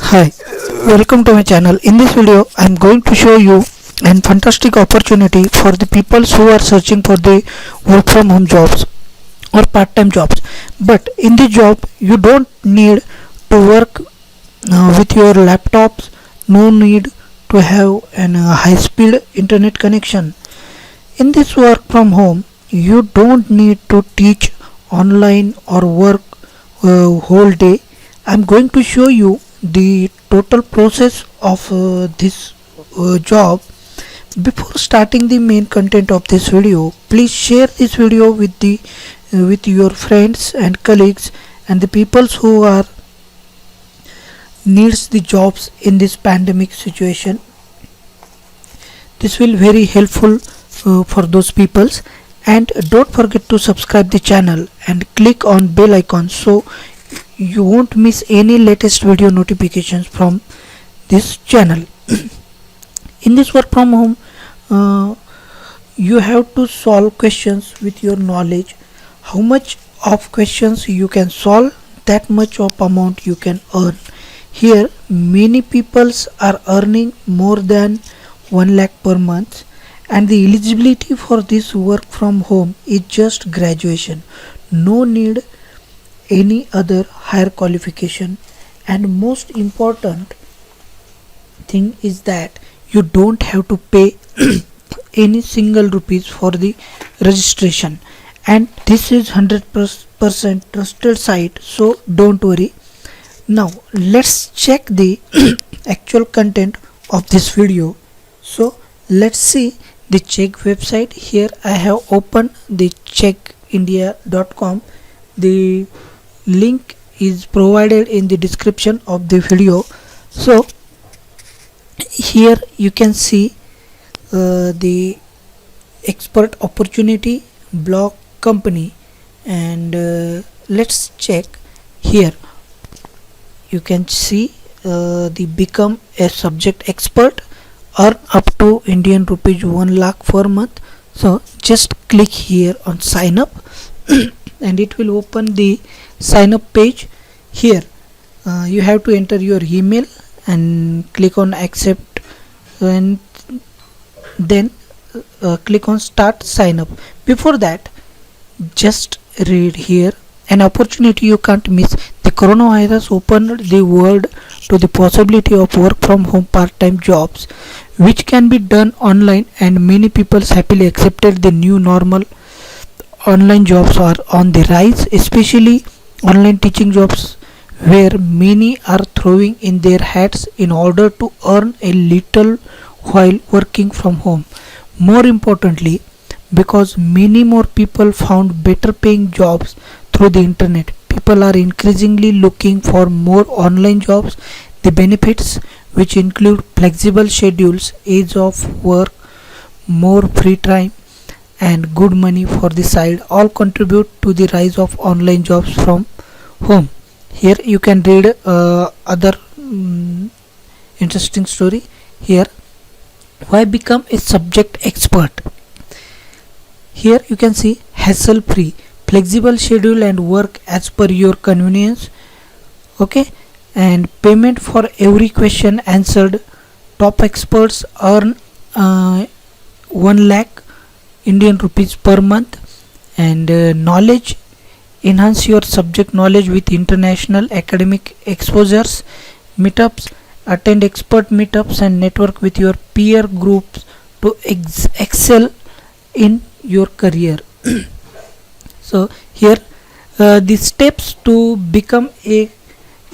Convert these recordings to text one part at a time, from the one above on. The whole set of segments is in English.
Hi, welcome to my channel. In this video, I am going to show you an fantastic opportunity for the people who are searching for the work from home jobs or part-time jobs. But in this job, you don't need to work with your laptops. No need to have an high-speed internet connection. In this work from home, you don't need to teach online or work whole day. I'm going to show you the total process of this job. Before starting the main content of this video, please share this video with your friends and colleagues and the people who are needs the jobs in this pandemic situation. This will very helpful for those peoples, and don't forget to subscribe the channel and click on bell icon so you won't miss any latest video notifications from this channel. In this work from home, you have to solve questions with your knowledge. How much of questions you can solve, that much of amount you can earn. Here many peoples are earning more than 1 lakh per month, and the eligibility for this work from home is just graduation. No need any other higher qualification, and most important thing is that you don't have to pay any single rupees for the registration, and this is 100% trusted site, so don't worry. Now let's check the actual content of this video. So let's see the check website. Here I have opened the checkindia.com. The link is provided in the description of the video. So here you can see the expert opportunity blog company, and let's check. Here you can see the become a subject expert, earn up to Indian rupees 1 lakh per month. So just click here on sign up and it will open the sign up page. Here you have to enter your email and click on accept, and then click on start sign up. Before that, just read here an opportunity you can't miss. The coronavirus opened the world to the possibility of work from home part-time jobs which can be done online, and many people happily accepted the new normal. Online jobs are on the rise, especially online teaching jobs, where many are throwing in their hats in order to earn a little while working from home. More importantly, because many more people found better paying jobs through the internet, people are increasingly looking for more online jobs. The benefits, which include flexible schedules, age of work, more free time, and good money for the side, all contribute to the rise of online jobs from home. Here you can read other interesting story. Here, why become a subject expert. Here you can see hassle free, flexible schedule and work as per your convenience. Okay, and payment for every question answered. Top experts earn 1 lakh Indian rupees per month, and knowledge, enhance your subject knowledge with international academic exposures. Meetups, attend expert meetups and network with your peer groups to excel in your career. So here the steps to become a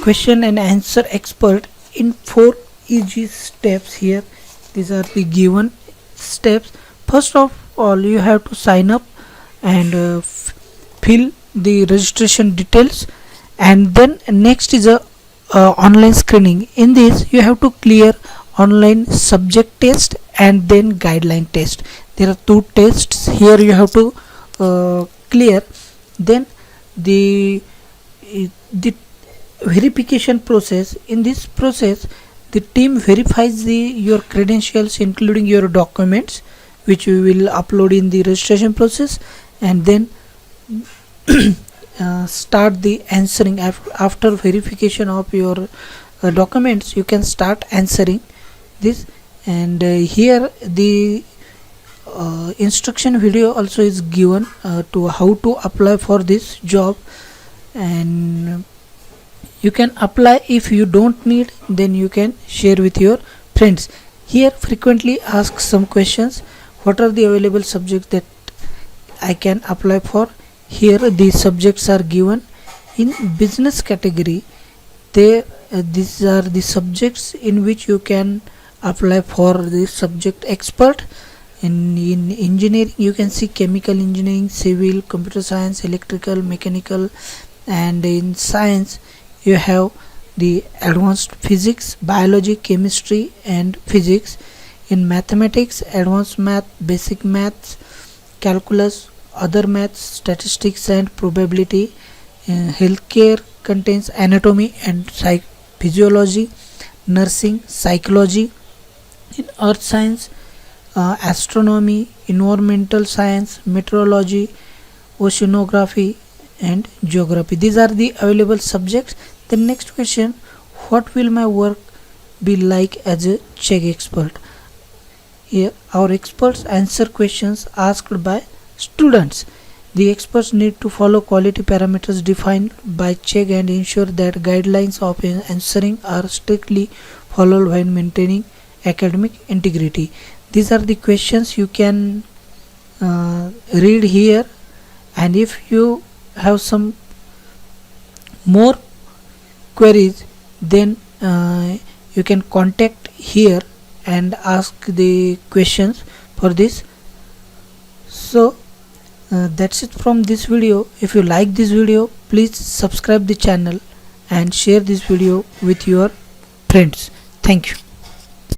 question and answer expert in 4 easy steps. Here these are the given steps. First of all, you have to sign up and fill the registration details, and then next is a online screening. In this you have to clear online subject test and then guideline test. There are 2 tests here you have to clear. Then the verification process. In this process, the team verifies your credentials, including your documents, which we will upload in the registration process, and then start the answering after verification of your documents, you can start answering this. And here the instruction video also is given to how to apply for this job, and you can apply. If you don't need, then you can share with your friends. Here frequently ask some questions. What are the available subjects that I can apply for? Here the subjects are given in business category. These are the subjects in which you can apply for the subject expert. In engineering, you can see chemical engineering, civil, computer science, electrical, mechanical. And in science, you have the advanced physics, biology, chemistry and physics. In mathematics, advanced math, basic maths, calculus, other maths, statistics and probability. Healthcare contains anatomy and physiology, nursing, psychology. In earth science, astronomy, environmental science, meteorology, oceanography and geography. These are the available subjects. The next question, what will my work be like as a check expert? Here our experts answer questions asked by students. The experts need to follow quality parameters defined by check and ensure that guidelines of answering are strictly followed while maintaining academic integrity. These are the questions you can read here, and if you have some more queries, then you can contact here and ask the questions for this. So that's it from this video. If you like this video, please subscribe the channel and share this video with your friends. Thank you.